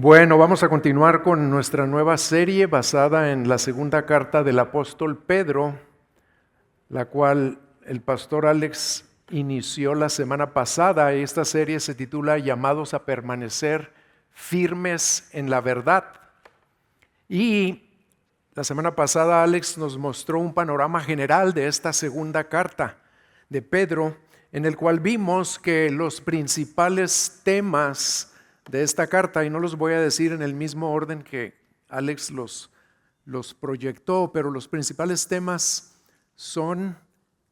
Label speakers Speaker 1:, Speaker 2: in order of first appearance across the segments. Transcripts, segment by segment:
Speaker 1: Bueno, vamos a continuar con nuestra nueva serie basada en la segunda carta del apóstol Pedro, la cual el pastor Alex inició la semana pasada. Esta serie se titula Llamados a permanecer firmes en la verdad. Y la semana pasada Alex nos mostró un panorama general de esta segunda carta de Pedro, en el cual vimos que los principales temas de esta carta, y no los voy a decir en el mismo orden que Alex los proyectó, pero los principales temas son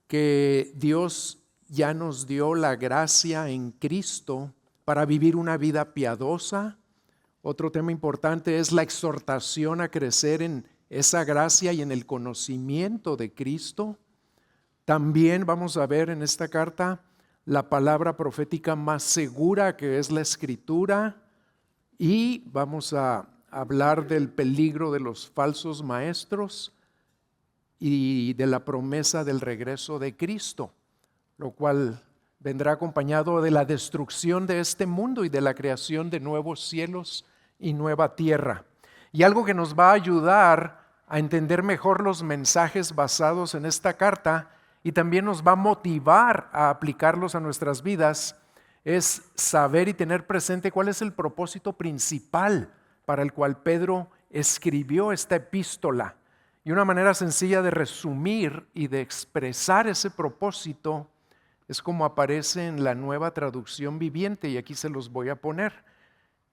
Speaker 1: que Dios ya nos dio la gracia en Cristo para vivir una vida piadosa. Otro tema importante es la exhortación a crecer en esa gracia y en el conocimiento de Cristo. También vamos a ver en esta carta la palabra profética más segura, que es la Escritura, y vamos a hablar del peligro de los falsos maestros y de la promesa del regreso de Cristo, lo cual vendrá acompañado de la destrucción de este mundo y de la creación de nuevos cielos y nueva tierra. Y algo que nos va a ayudar a entender mejor los mensajes basados en esta carta y también nos va a motivar a aplicarlos a nuestras vidas es saber y tener presente cuál es el propósito principal para el cual Pedro escribió esta epístola. Y una manera sencilla de resumir y de expresar ese propósito es como aparece en la Nueva Traducción Viviente, y aquí se los voy a poner.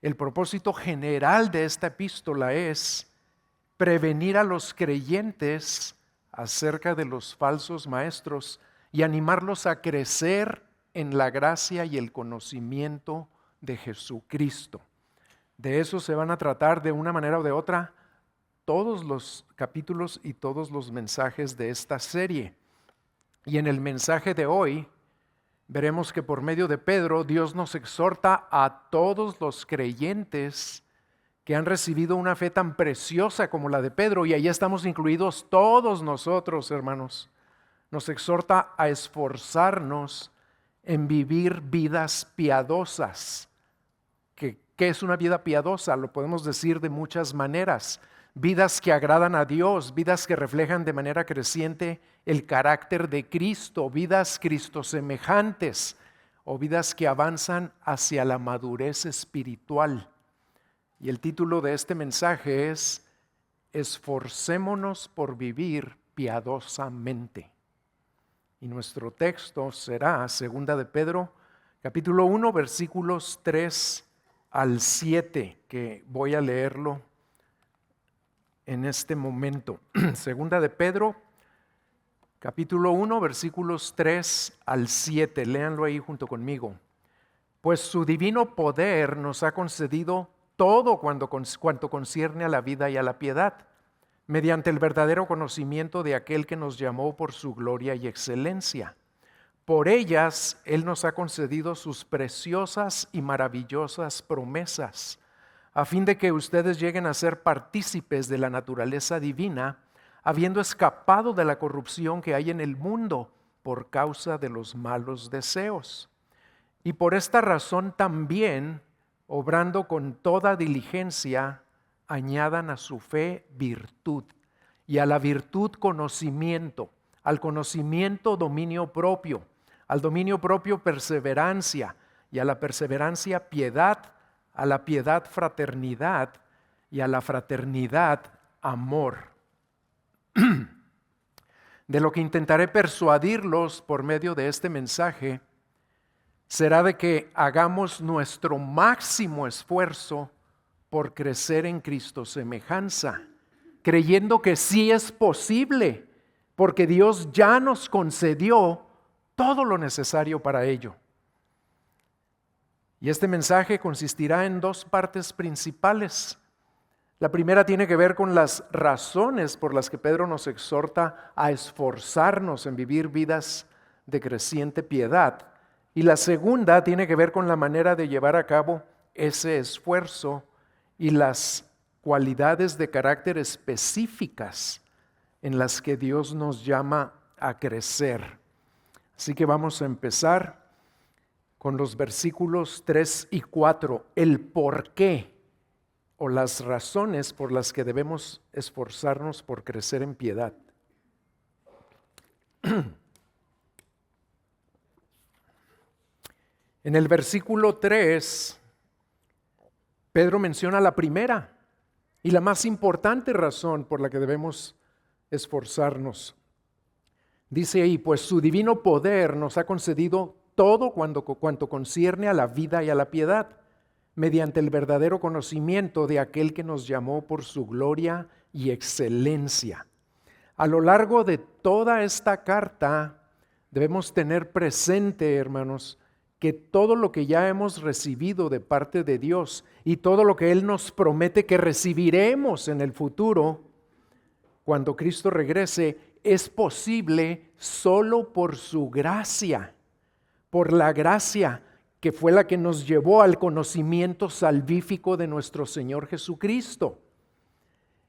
Speaker 1: El propósito general de esta epístola es prevenir a los creyentes acerca de los falsos maestros y animarlos a crecer en la gracia y el conocimiento de Jesucristo. De eso se van a tratar de una manera o de otra todos los capítulos y todos los mensajes de esta serie. Y en el mensaje de hoy veremos que por medio de Pedro Dios nos exhorta a todos los creyentes que han recibido una fe tan preciosa como la de Pedro, y ahí estamos incluidos todos nosotros, hermanos. Nos exhorta a esforzarnos en vivir vidas piadosas. ¿Qué es una vida piadosa? Lo podemos decir de muchas maneras. Vidas que agradan a Dios, vidas que reflejan de manera creciente el carácter de Cristo, vidas cristosemejantes o vidas que avanzan hacia la madurez espiritual. Y el título de este mensaje es Esforcémonos por vivir piadosamente. Y nuestro texto será 2 de Pedro, capítulo 1, versículos 3 al 7, que voy a leerlo en este momento. 2 de Pedro, capítulo 1, versículos 3 al 7. Léanlo ahí junto conmigo. Pues su divino poder nos ha concedido todo cuanto concierne a la vida y a la piedad, mediante el verdadero conocimiento de aquel que nos llamó por su gloria y excelencia. Por ellas Él nos ha concedido sus preciosas y maravillosas promesas, a fin de que ustedes lleguen a ser partícipes de la naturaleza divina, habiendo escapado de la corrupción que hay en el mundo por causa de los malos deseos. Y por esta razón también, obrando con toda diligencia, añadan a su fe virtud, y a la virtud conocimiento, al conocimiento dominio propio, al dominio propio perseverancia, y a la perseverancia piedad, a la piedad fraternidad, y a la fraternidad amor. De lo que intentaré persuadirlos por medio de este mensaje será de que hagamos nuestro máximo esfuerzo por crecer en cristosemejanza, creyendo que sí es posible, porque Dios ya nos concedió todo lo necesario para ello. Y este mensaje consistirá en dos partes principales. La primera tiene que ver con las razones por las que Pedro nos exhorta a esforzarnos en vivir vidas de creciente piedad. Y la segunda tiene que ver con la manera de llevar a cabo ese esfuerzo y las cualidades de carácter específicas en las que Dios nos llama a crecer. Así que vamos a empezar con los versículos 3 y 4, el por qué o las razones por las que debemos esforzarnos por crecer en piedad. En el versículo 3, Pedro menciona la primera y la más importante razón por la que debemos esforzarnos. Dice ahí, pues su divino poder nos ha concedido todo cuanto concierne a la vida y a la piedad, mediante el verdadero conocimiento de aquel que nos llamó por su gloria y excelencia. A lo largo de toda esta carta debemos tener presente, hermanos, que todo lo que ya hemos recibido de parte de Dios y todo lo que Él nos promete que recibiremos en el futuro, cuando Cristo regrese, es posible solo por su gracia, por la gracia que fue la que nos llevó al conocimiento salvífico de nuestro Señor Jesucristo.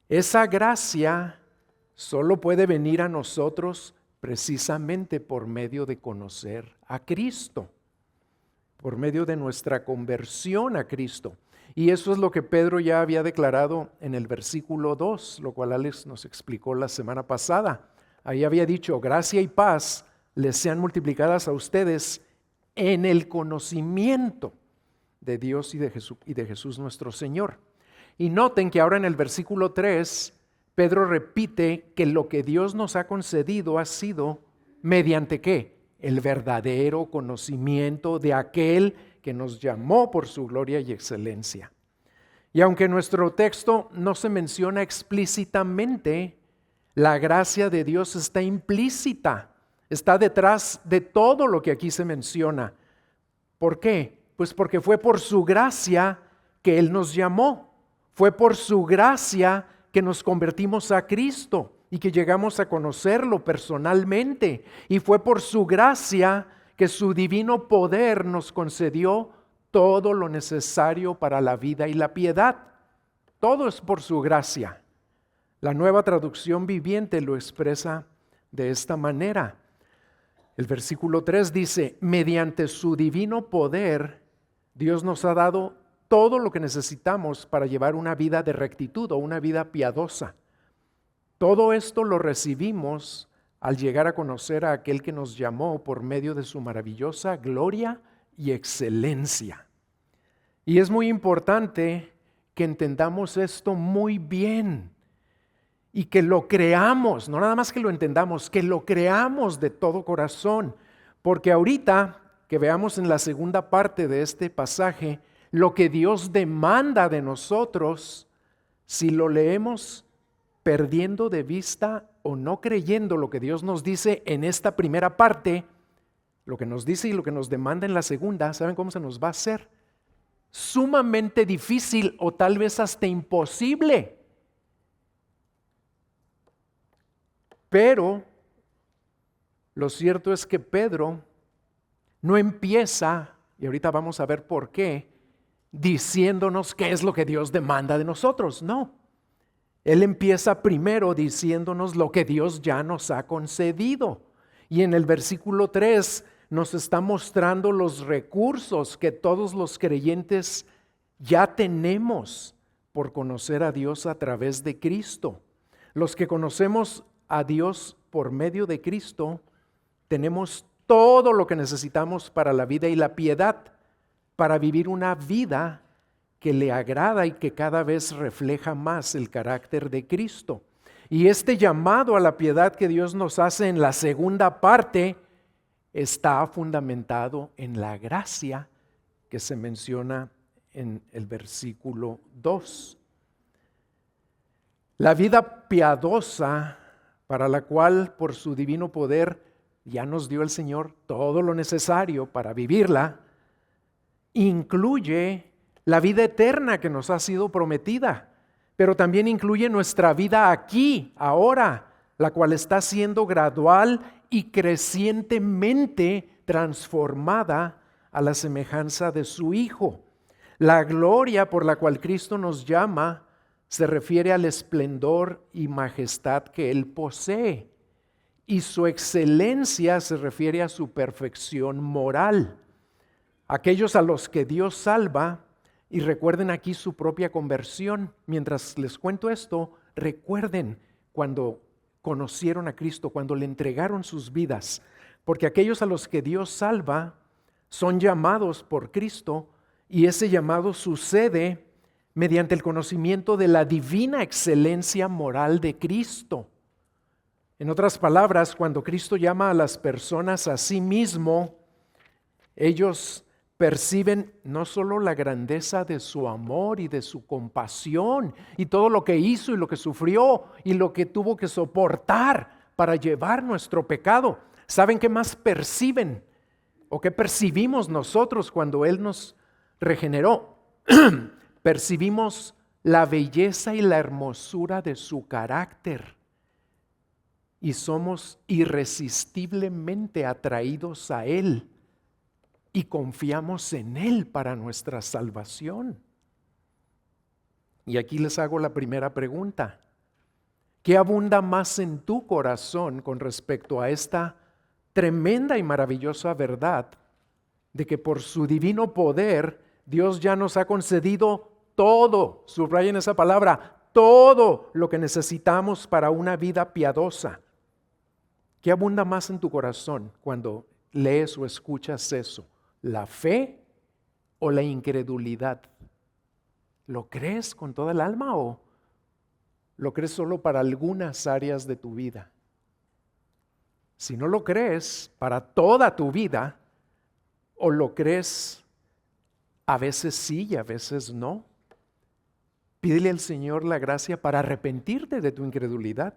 Speaker 1: Esa gracia solo puede venir a nosotros precisamente por medio de conocer a Cristo, por medio de nuestra conversión a Cristo. Y eso es lo que Pedro ya había declarado en el versículo 2, lo cual Alex nos explicó la semana pasada. Ahí había dicho, gracia y paz les sean multiplicadas a ustedes en el conocimiento de Dios y de Jesús nuestro Señor. Y noten que ahora en el versículo 3, Pedro repite que lo que Dios nos ha concedido ha sido mediante ¿qué? El verdadero conocimiento de aquel que nos llamó por su gloria y excelencia. Y aunque en nuestro texto no se menciona explícitamente, la gracia de Dios está implícita, está detrás de todo lo que aquí se menciona. ¿Por qué? Pues porque fue por su gracia que Él nos llamó, fue por su gracia que nos convertimos a Cristo y que llegamos a conocerlo personalmente, y fue por su gracia que su divino poder nos concedió todo lo necesario para la vida y la piedad. Todo es por su gracia. La Nueva Traducción Viviente lo expresa de esta manera. El versículo 3 dice, mediante su divino poder, Dios nos ha dado todo lo que necesitamos para llevar una vida de rectitud o una vida piadosa. Todo esto lo recibimos al llegar a conocer a aquel que nos llamó por medio de su maravillosa gloria y excelencia. Y es muy importante que entendamos esto muy bien y que lo creamos, no nada más que lo entendamos, que lo creamos de todo corazón, porque ahorita que veamos en la segunda parte de este pasaje, lo que Dios demanda de nosotros, si lo leemos perdiendo de vista o no creyendo lo que Dios nos dice en esta primera parte, lo que nos dice y lo que nos demanda en la segunda, ¿saben cómo se nos va a hacer? Sumamente difícil o tal vez hasta imposible. Pero lo cierto es que Pedro no empieza, y ahorita vamos a ver por qué, diciéndonos qué es lo que Dios demanda de nosotros. No. Él empieza primero diciéndonos lo que Dios ya nos ha concedido. Y en el versículo 3 nos está mostrando los recursos que todos los creyentes ya tenemos por conocer a Dios a través de Cristo. Los que conocemos a Dios por medio de Cristo, tenemos todo lo que necesitamos para la vida y la piedad, para vivir una vida que le agrada y que cada vez refleja más el carácter de Cristo. Y este llamado a la piedad que Dios nos hace en la segunda parte está fundamentado en la gracia que se menciona en el versículo 2. La vida piadosa, para la cual por su divino poder ya nos dio el Señor todo lo necesario para vivirla, incluye la vida eterna que nos ha sido prometida, pero también incluye nuestra vida aquí, ahora, la cual está siendo gradual y crecientemente transformada a la semejanza de su Hijo. La gloria por la cual Cristo nos llama se refiere al esplendor y majestad que Él posee, y su excelencia se refiere a su perfección moral. Aquellos a los que Dios salva Y recuerden aquí su propia conversión. Mientras les cuento esto, recuerden cuando conocieron a Cristo, cuando le entregaron sus vidas. Porque aquellos a los que Dios salva son llamados por Cristo, y ese llamado sucede mediante el conocimiento de la divina excelencia moral de Cristo. En otras palabras, cuando Cristo llama a las personas a sí mismo, ellos perciben no solo la grandeza de su amor y de su compasión y todo lo que hizo y lo que sufrió y lo que tuvo que soportar para llevar nuestro pecado. ¿Saben qué más perciben o qué percibimos nosotros cuando Él nos regeneró? Percibimos la belleza y la hermosura de su carácter y somos irresistiblemente atraídos a Él y confiamos en Él para nuestra salvación. Y aquí les hago la primera pregunta. ¿Qué abunda más en tu corazón con respecto a esta tremenda y maravillosa verdad de que por su divino poder Dios ya nos ha concedido todo, subrayen esa palabra, todo lo que necesitamos para una vida piadosa? ¿Qué abunda más en tu corazón cuando lees o escuchas eso? ¿La fe o la incredulidad? ¿Lo crees con toda el alma o lo crees solo para algunas áreas de tu vida? Si no lo crees para toda tu vida, o lo crees a veces sí y a veces no, pídele al Señor la gracia para arrepentirte de tu incredulidad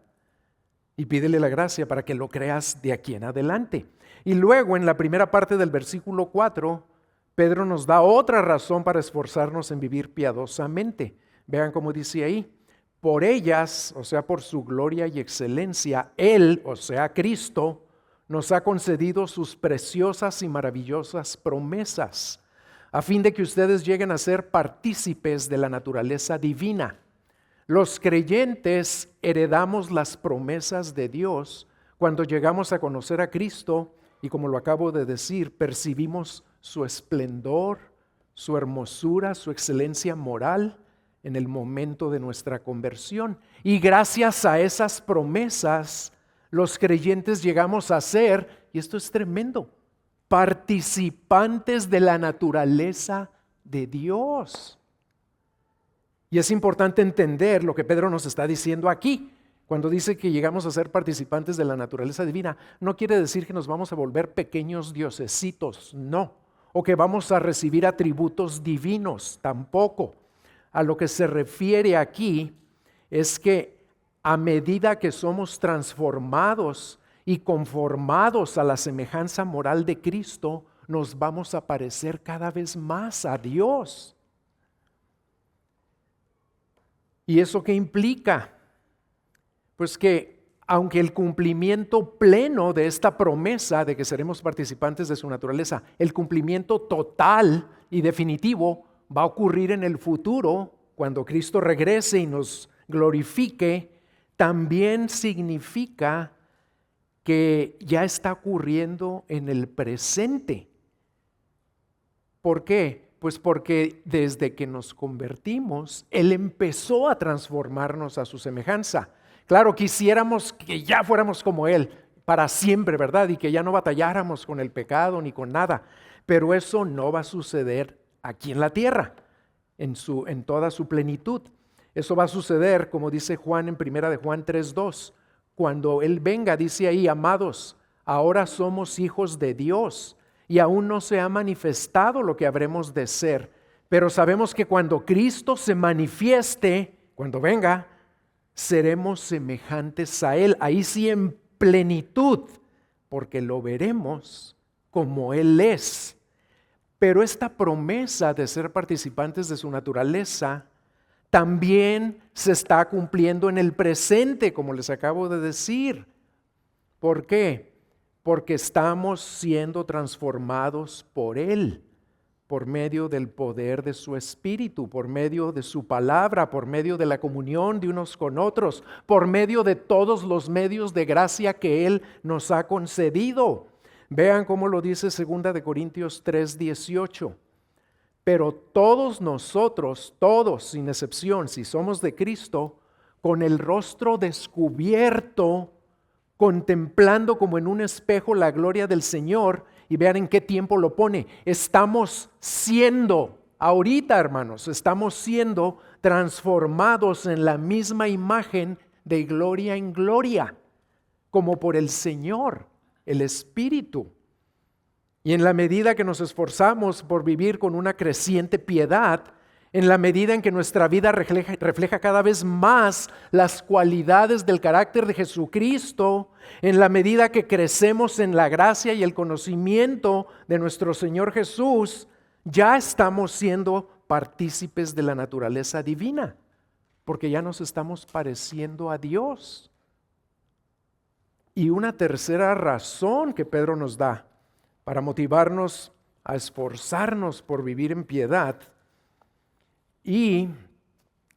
Speaker 1: y pídele la gracia para que lo creas de aquí en adelante. Y luego en la primera parte del versículo 4, Pedro nos da otra razón para esforzarnos en vivir piadosamente. Vean cómo dice ahí: por ellas, o sea, por su gloria y excelencia, Él, o sea, Cristo, nos ha concedido sus preciosas y maravillosas promesas, a fin de que ustedes lleguen a ser partícipes de la naturaleza divina. Los creyentes heredamos las promesas de Dios cuando llegamos a conocer a Cristo y, como lo acabo de decir, percibimos su esplendor, su hermosura, su excelencia moral en el momento de nuestra conversión. Y gracias a esas promesas, los creyentes llegamos a ser, y esto es tremendo, participantes de la naturaleza de Dios. Y es importante entender lo que Pedro nos está diciendo aquí. Cuando dice que llegamos a ser participantes de la naturaleza divina, no quiere decir que nos vamos a volver pequeños diosesitos, no. O que vamos a recibir atributos divinos, tampoco. A lo que se refiere aquí es que a medida que somos transformados y conformados a la semejanza moral de Cristo, nos vamos a parecer cada vez más a Dios. ¿Y eso qué implica? Pues que aunque el cumplimiento pleno de esta promesa de que seremos participantes de su naturaleza, el cumplimiento total y definitivo va a ocurrir en el futuro, cuando Cristo regrese y nos glorifique, también significa que ya está ocurriendo en el presente. ¿Por qué? Pues porque desde que nos convertimos, Él empezó a transformarnos a su semejanza. Claro, quisiéramos que ya fuéramos como Él para siempre, ¿verdad? Y que ya no batalláramos con el pecado ni con nada. Pero eso no va a suceder aquí en la tierra, en toda su plenitud. Eso va a suceder, como dice Juan en 1 de Juan 3:2. Cuando Él venga, dice ahí: amados, ahora somos hijos de Dios y aún no se ha manifestado lo que habremos de ser. Pero sabemos que cuando Cristo se manifieste, cuando venga, seremos semejantes a Él. Ahí sí en plenitud, porque lo veremos como Él es. Pero esta promesa de ser participantes de su naturaleza también se está cumpliendo en el presente, como les acabo de decir. ¿Por qué? Porque estamos siendo transformados por Él, por medio del poder de su Espíritu, por medio de su palabra, por medio de la comunión de unos con otros, por medio de todos los medios de gracia que Él nos ha concedido. Vean cómo lo dice 2 de Corintios 3:18. Pero todos nosotros, todos sin excepción, si somos de Cristo, con el rostro descubierto, contemplando como en un espejo la gloria del Señor, y vean en qué tiempo lo pone, estamos siendo, ahorita hermanos, estamos siendo transformados en la misma imagen de gloria en gloria, como por el Señor, el Espíritu. Y en la medida que nos esforzamos por vivir con una creciente piedad, en la medida en que nuestra vida refleja cada vez más las cualidades del carácter de Jesucristo, en la medida que crecemos en la gracia y el conocimiento de nuestro Señor Jesús, ya estamos siendo partícipes de la naturaleza divina, porque ya nos estamos pareciendo a Dios. Y una tercera razón que Pedro nos da para motivarnos a esforzarnos por vivir en piedad, y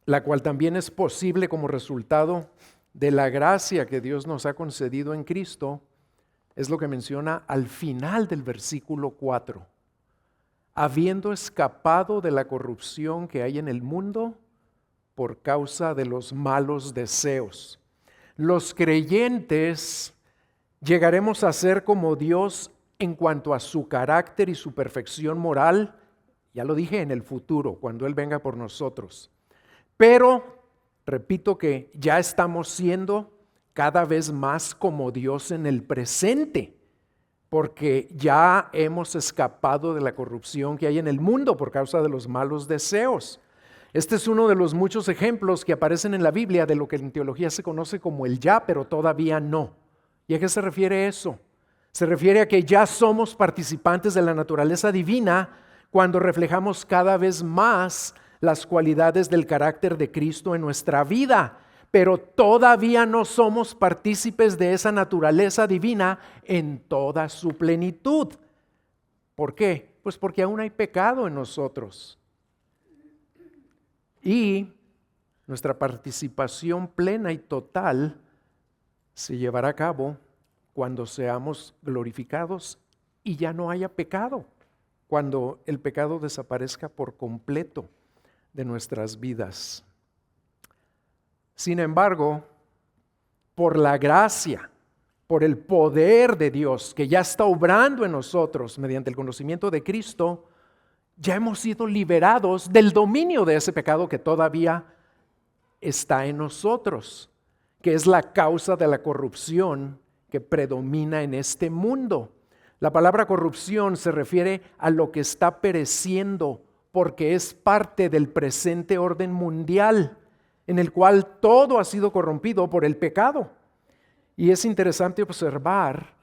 Speaker 1: la cual también es posible como resultado de la gracia que Dios nos ha concedido en Cristo, es lo que menciona al final del versículo 4. Habiendo escapado de la corrupción que hay en el mundo por causa de los malos deseos. Los creyentes llegaremos a ser como Dios en cuanto a su carácter y su perfección moral, ya lo dije, en el futuro, cuando Él venga por nosotros. Pero, repito que ya estamos siendo cada vez más como Dios en el presente, porque ya hemos escapado de la corrupción que hay en el mundo por causa de los malos deseos. Este es uno de los muchos ejemplos que aparecen en la Biblia de lo que en teología se conoce como el ya, pero todavía no. ¿Y a qué se refiere eso? Se refiere a que ya somos participantes de la naturaleza divina cuando reflejamos cada vez más las cualidades del carácter de Cristo en nuestra vida, pero todavía no somos partícipes de esa naturaleza divina en toda su plenitud. ¿Por qué? Pues porque aún hay pecado en nosotros. Y nuestra participación plena y total se llevará a cabo cuando seamos glorificados y ya no haya pecado, cuando el pecado desaparezca por completo de nuestras vidas. Sin embargo, por la gracia, por el poder de Dios que ya está obrando en nosotros mediante el conocimiento de Cristo, ya hemos sido liberados del dominio de ese pecado que todavía está en nosotros, que es la causa de la corrupción que predomina en este mundo. La palabra corrupción se refiere a lo que está pereciendo porque es parte del presente orden mundial en el cual todo ha sido corrompido por el pecado. Y es interesante observar,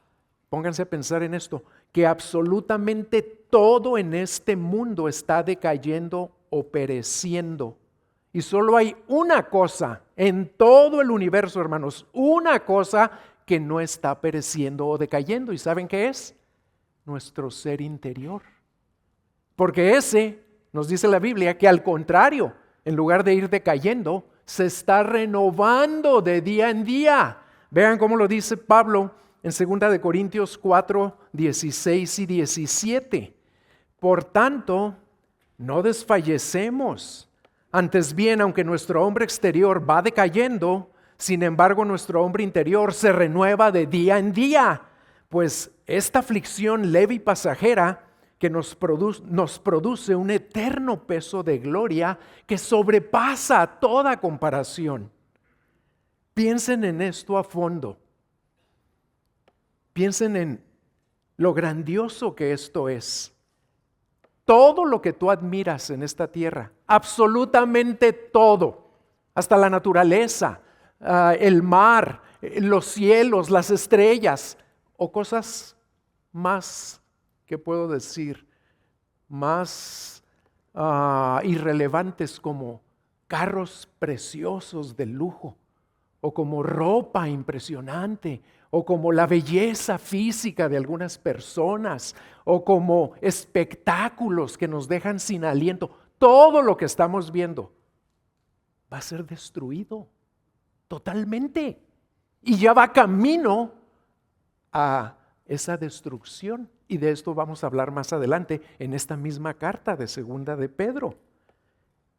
Speaker 1: pónganse a pensar en esto, que absolutamente todo en este mundo está decayendo o pereciendo. Y solo hay una cosa en todo el universo, hermanos, una cosa que no está pereciendo o decayendo. ¿Y saben qué es? Nuestro ser interior. Porque ese, nos dice la Biblia, que al contrario, en lugar de ir decayendo, se está renovando de día en día. Vean cómo lo dice Pablo en 2 Corintios 4, 16 y 17. Por tanto, no desfallecemos. Antes bien, aunque nuestro hombre exterior va decayendo, sin embargo nuestro hombre interior se renueva de día en día. Pues esta aflicción leve y pasajera que nos produce un eterno peso de gloria que sobrepasa toda comparación. Piensen en esto a fondo. Piensen en lo grandioso que esto es. Todo lo que tú admiras en esta tierra, absolutamente todo, hasta la naturaleza, el mar, los cielos, las estrellas, o cosas más, ¿qué puedo decir? Más irrelevantes como carros preciosos de lujo, o como ropa impresionante, o como la belleza física de algunas personas, o como espectáculos que nos dejan sin aliento. Todo lo que estamos viendo va a ser destruido totalmente y ya va camino a esa destrucción. Y de esto vamos a hablar más adelante en esta misma carta de Segunda de Pedro.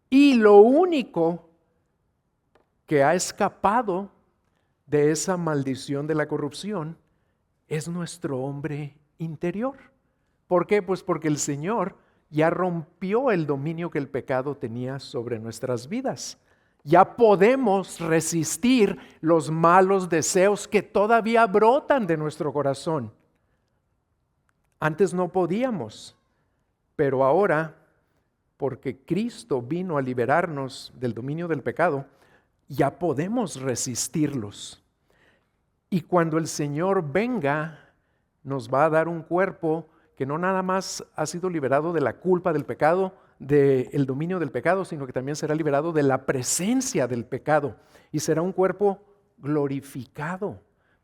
Speaker 1: Y lo único que ha escapado de esa maldición de la corrupción es nuestro hombre interior. ¿Por qué? Pues porque el Señor ya rompió el dominio que el pecado tenía sobre nuestras vidas. Ya podemos resistir los malos deseos que todavía brotan de nuestro corazón. Antes no podíamos, pero ahora, porque Cristo vino a liberarnos del dominio del pecado, ya podemos resistirlos. Y cuando el Señor venga, nos va a dar un cuerpo que no nada más ha sido liberado de la culpa del pecado, del dominio del pecado, sino que también será liberado de la presencia del pecado. Y será un cuerpo glorificado,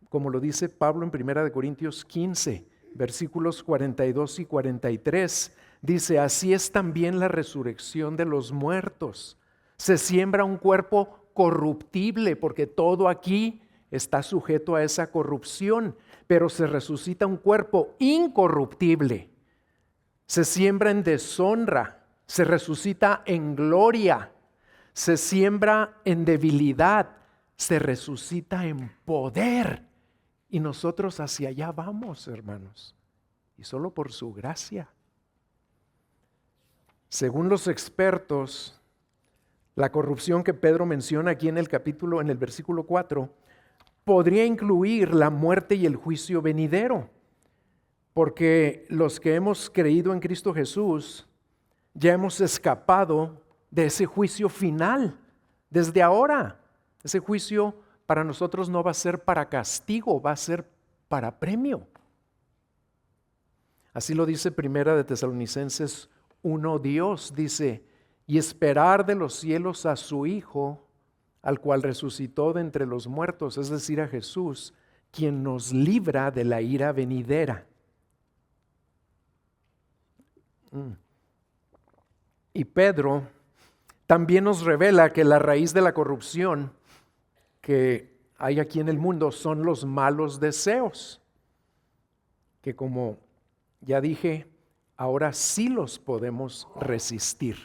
Speaker 1: como lo dice Pablo en 1 Corintios 15, versículos 42 y 43. Dice, así es también la resurrección de los muertos. Se siembra un cuerpo corruptible, porque todo aquí está sujeto a esa corrupción, pero se resucita un cuerpo incorruptible. Se siembra en deshonra, se resucita en gloria, se siembra en debilidad, se resucita en poder. Y nosotros hacia allá vamos, hermanos, y solo por su gracia. Según los expertos, la corrupción que Pedro menciona aquí en el versículo 4, podría incluir la muerte y el juicio venidero, porque los que hemos creído en Cristo Jesús ya hemos escapado de ese juicio final desde ahora. Ese juicio para nosotros no va a ser para castigo, va a ser para premio. Así lo dice Primera de Tesalonicenses 1, Dios dice, y esperar de los cielos a su Hijo, al cual resucitó de entre los muertos, es decir, a Jesús, quien nos libra de la ira venidera. Y Pedro también nos revela que la raíz de la corrupción que hay aquí en el mundo son los malos deseos, que como ya dije, ahora sí los podemos resistir.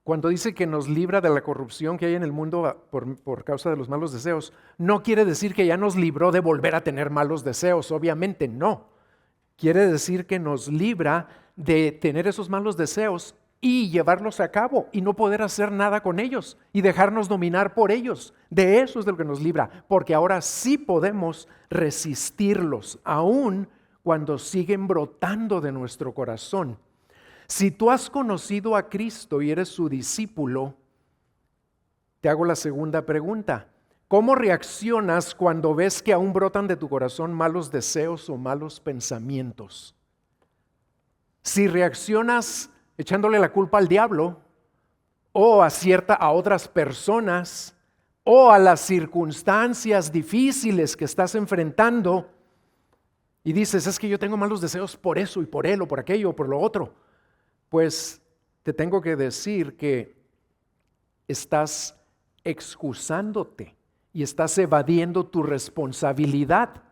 Speaker 1: Cuando dice que nos libra de la corrupción que hay en el mundo por causa de los malos deseos, no quiere decir que ya nos libró de volver a tener malos deseos, obviamente no. Quiere decir que nos libra de tener esos malos deseos y llevarlos a cabo y no poder hacer nada con ellos y dejarnos dominar por ellos. De eso es de lo que nos libra, porque ahora sí podemos resistirlos, aun cuando siguen brotando de nuestro corazón. Si tú has conocido a Cristo y eres su discípulo, te hago la segunda pregunta. ¿Cómo reaccionas cuando ves que aún brotan de tu corazón malos deseos o malos pensamientos? Si reaccionas echándole la culpa al diablo, o a otras personas, o a las circunstancias difíciles que estás enfrentando, y dices, es que yo tengo malos deseos por eso y por él, o por aquello, o por lo otro, pues te tengo que decir que estás excusándote y estás evadiendo tu responsabilidad,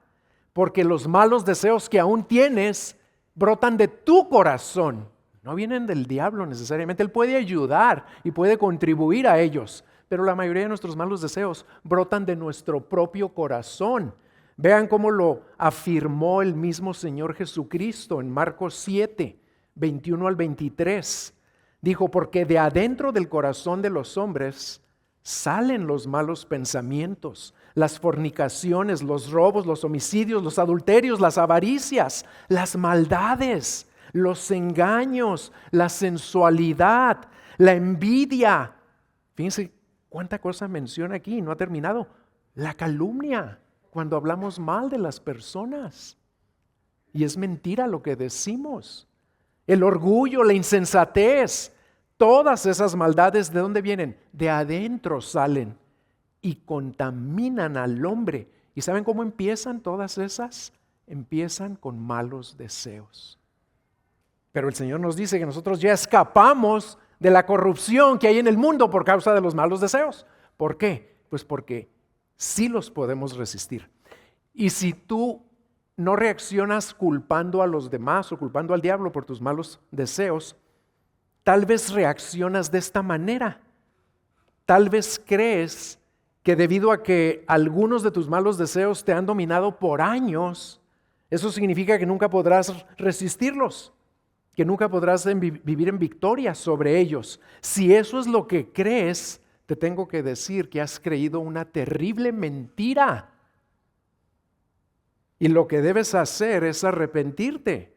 Speaker 1: porque los malos deseos que aún tienes brotan de tu corazón, no vienen del diablo necesariamente. Él puede ayudar y puede contribuir a ellos, pero la mayoría de nuestros malos deseos brotan de nuestro propio corazón. Vean cómo lo afirmó el mismo Señor Jesucristo en Marcos 7, 21 al 23. Dijo, porque de adentro del corazón de los hombres salen los malos pensamientos, las fornicaciones, los robos, los homicidios, los adulterios, las avaricias, las maldades, los engaños, la sensualidad, la envidia. Fíjense cuánta cosa menciona aquí, no ha terminado. La calumnia, cuando hablamos mal de las personas. Y es mentira lo que decimos. El orgullo, la insensatez, todas esas maldades, ¿de dónde vienen? De adentro salen y contaminan al hombre. ¿Y saben cómo empiezan todas esas? Empiezan con malos deseos. Pero el Señor nos dice que nosotros ya escapamos de la corrupción que hay en el mundo por causa de los malos deseos. ¿Por qué? Pues porque sí los podemos resistir. Y si tú no reaccionas culpando a los demás o culpando al diablo por tus malos deseos, tal vez reaccionas de esta manera. Tal vez crees que debido a que algunos de tus malos deseos te han dominado por años, eso significa que nunca podrás resistirlos, que nunca podrás vivir en victoria sobre ellos. Si eso es lo que crees, te tengo que decir que has creído una terrible mentira. Y lo que debes hacer es arrepentirte,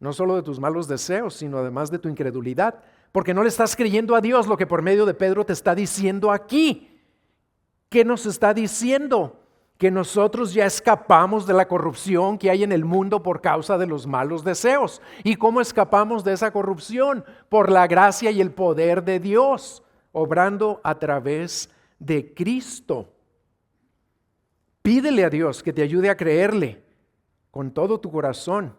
Speaker 1: no solo de tus malos deseos, sino además de tu incredulidad, porque no le estás creyendo a Dios lo que por medio de Pedro te está diciendo aquí. ¿Qué nos está diciendo? Que nosotros ya escapamos de la corrupción que hay en el mundo por causa de los malos deseos. ¿Y cómo escapamos de esa corrupción? Por la gracia y el poder de Dios, obrando a través de Cristo. Pídele a Dios que te ayude a creerle con todo tu corazón.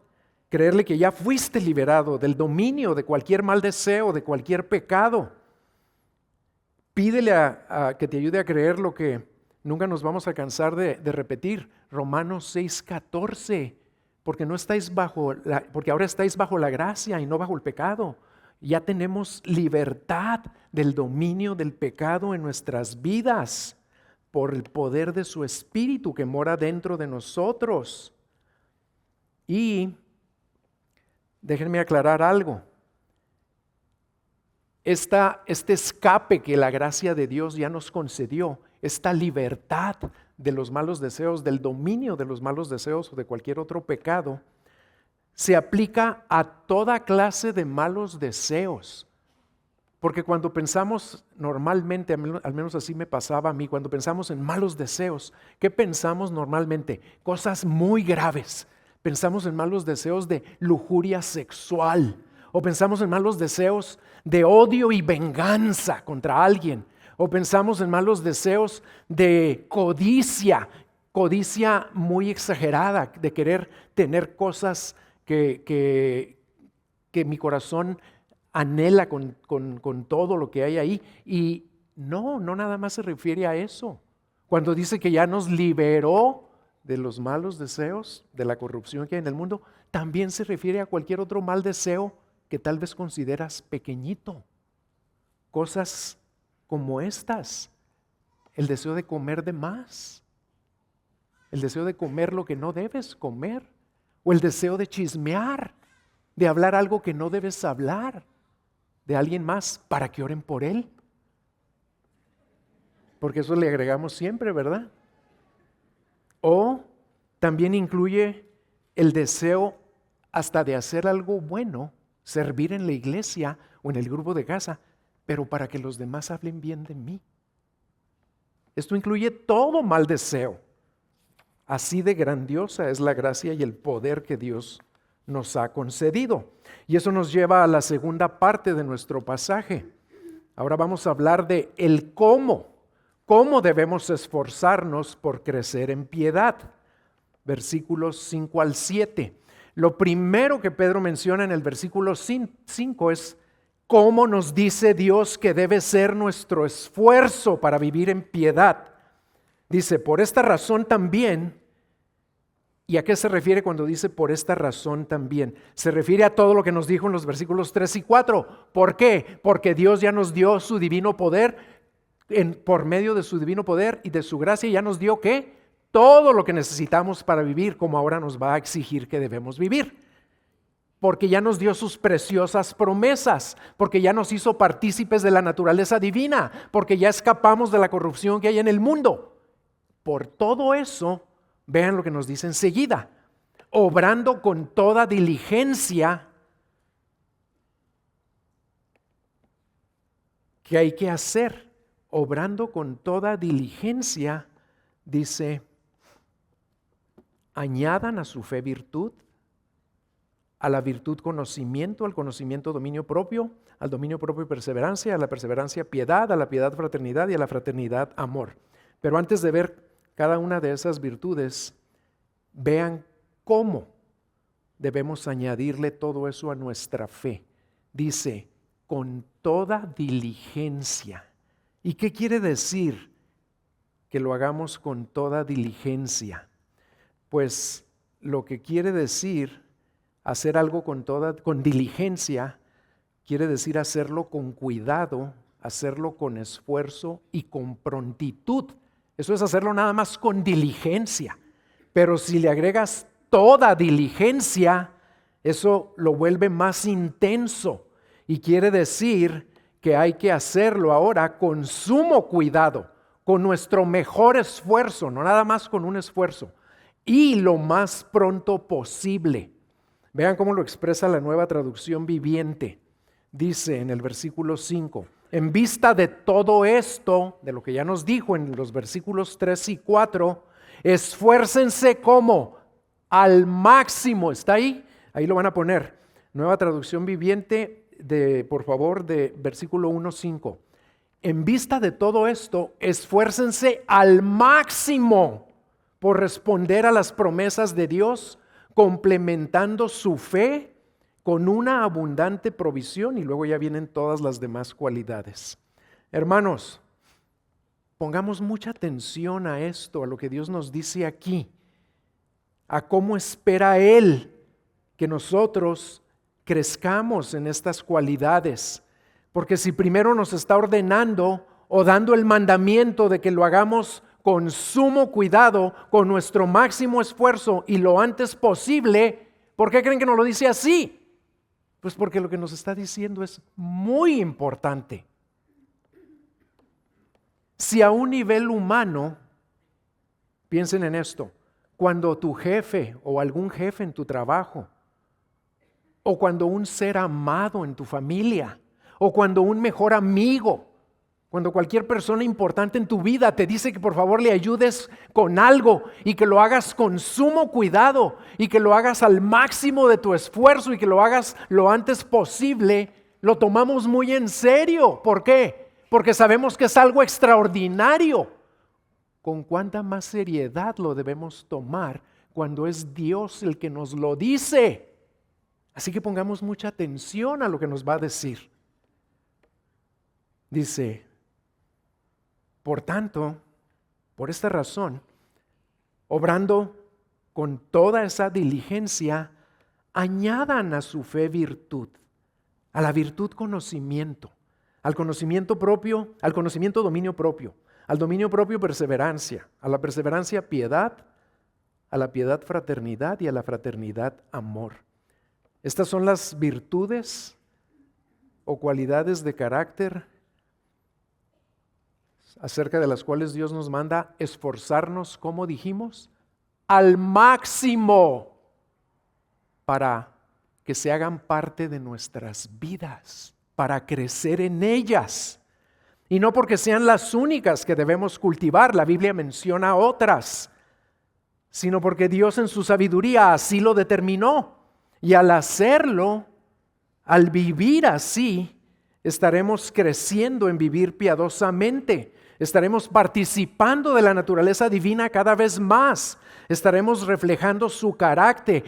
Speaker 1: Creerle que ya fuiste liberado del dominio de cualquier mal deseo, de cualquier pecado. Pídele a que te ayude a creer lo que nunca nos vamos a cansar de repetir. Romanos 6:14. Porque ahora estáis bajo la gracia y no bajo el pecado. Ya tenemos libertad del dominio del pecado en nuestras vidas por el poder de su Espíritu que mora dentro de nosotros. Y déjenme aclarar algo. Este escape que la gracia de Dios ya nos concedió, esta libertad de los malos deseos, del dominio de los malos deseos o de cualquier otro pecado, se aplica a toda clase de malos deseos. Porque cuando pensamos normalmente, al menos así me pasaba a mí, cuando pensamos en malos deseos, ¿qué pensamos normalmente? Cosas muy graves. Pensamos en malos deseos de lujuria sexual, o pensamos en malos deseos de odio y venganza contra alguien, o pensamos en malos deseos de codicia muy exagerada, de querer tener cosas que mi corazón anhela con todo lo que hay ahí. Y no nada más se refiere a eso. Cuando dice que ya nos liberó de los malos deseos, de la corrupción que hay en el mundo, también se refiere a cualquier otro mal deseo que tal vez consideras pequeñito. Cosas como estas: el deseo de comer de más, el deseo de comer lo que no debes comer, o el deseo de chismear, de hablar algo que no debes hablar de alguien más para que oren por él. Porque eso le agregamos siempre, ¿verdad? O también incluye el deseo hasta de hacer algo bueno, servir en la iglesia o en el grupo de casa, pero para que los demás hablen bien de mí. Esto incluye todo mal deseo. Así de grandiosa es la gracia y el poder que Dios nos ha concedido. Y eso nos lleva a la segunda parte de nuestro pasaje. Ahora vamos a hablar de el cómo. ¿Cómo debemos esforzarnos por crecer en piedad? Versículos 5 al 7. Lo primero que Pedro menciona en el versículo 5 es cómo nos dice Dios que debe ser nuestro esfuerzo para vivir en piedad. Dice, por esta razón también. ¿Y a qué se refiere cuando dice por esta razón también? Se refiere a todo lo que nos dijo en los versículos 3 y 4. ¿Por qué? Porque Dios ya nos dio su divino poder, por medio de su divino poder y de su gracia ya nos dio ¿qué? Todo lo que necesitamos para vivir como ahora nos va a exigir que debemos vivir. Porque ya nos dio sus preciosas promesas, porque ya nos hizo partícipes de la naturaleza divina, porque ya escapamos de la corrupción que hay en el mundo. Por todo eso, vean lo que nos dice enseguida, obrando con toda diligencia. ¿Qué hay que hacer? Obrando con toda diligencia, dice, añadan a su fe virtud, a la virtud conocimiento, al conocimiento dominio propio, al dominio propio perseverancia, a la perseverancia piedad, a la piedad fraternidad y a la fraternidad amor. Pero antes de ver cada una de esas virtudes, vean cómo debemos añadirle todo eso a nuestra fe. Dice, con toda diligencia. ¿Y qué quiere decir que lo hagamos con toda diligencia? Pues lo que quiere decir hacer algo con diligencia, quiere decir hacerlo con cuidado, hacerlo con esfuerzo y con prontitud. Eso es hacerlo nada más con diligencia. Pero si le agregas toda diligencia, eso lo vuelve más intenso. Y quiere decir que hay que hacerlo ahora con sumo cuidado, con nuestro mejor esfuerzo, no nada más con un esfuerzo, y lo más pronto posible. Vean cómo lo expresa la Nueva Traducción Viviente. Dice en el versículo 5, en vista de todo esto, de lo que ya nos dijo en los versículos 3 y 4, esfuércense como al máximo. ¿Está ahí? Ahí lo van a poner. Nueva Traducción Viviente, por favor, de versículo 1-5. En vista de todo esto, esfuércense al máximo por responder a las promesas de Dios, complementando su fe con una abundante provisión, y luego ya vienen todas las demás cualidades. Hermanos, pongamos mucha atención a esto, a lo que Dios nos dice aquí, a cómo espera Él que nosotros crezcamos en estas cualidades. Porque si primero nos está ordenando o dando el mandamiento de que lo hagamos con sumo cuidado, con nuestro máximo esfuerzo y lo antes posible, ¿por qué creen que nos lo dice así? Pues porque lo que nos está diciendo es muy importante. Si a un nivel humano, piensen en esto, cuando tu jefe o algún jefe en tu trabajo, o cuando un ser amado en tu familia, o cuando un mejor amigo, cuando cualquier persona importante en tu vida te dice que por favor le ayudes con algo y que lo hagas con sumo cuidado y que lo hagas al máximo de tu esfuerzo y que lo hagas lo antes posible, lo tomamos muy en serio. ¿Por qué? Porque sabemos que es algo extraordinario. ¿Con cuánta más seriedad lo debemos tomar cuando es Dios el que nos lo dice? Así que pongamos mucha atención a lo que nos va a decir. Dice, por tanto, por esta razón, obrando con toda esa diligencia, añadan a su fe virtud, a la virtud conocimiento, al conocimiento propio, al conocimiento dominio propio, al dominio propio perseverancia, a la perseverancia piedad, a la piedad fraternidad y a la fraternidad amor. Estas son las virtudes o cualidades de carácter acerca de las cuales Dios nos manda esforzarnos, como dijimos, al máximo para que se hagan parte de nuestras vidas, para crecer en ellas. Y no porque sean las únicas que debemos cultivar, la Biblia menciona otras, sino porque Dios en su sabiduría así lo determinó. Y al hacerlo, al vivir así, estaremos creciendo en vivir piadosamente. Estaremos participando de la naturaleza divina cada vez más. Estaremos reflejando su carácter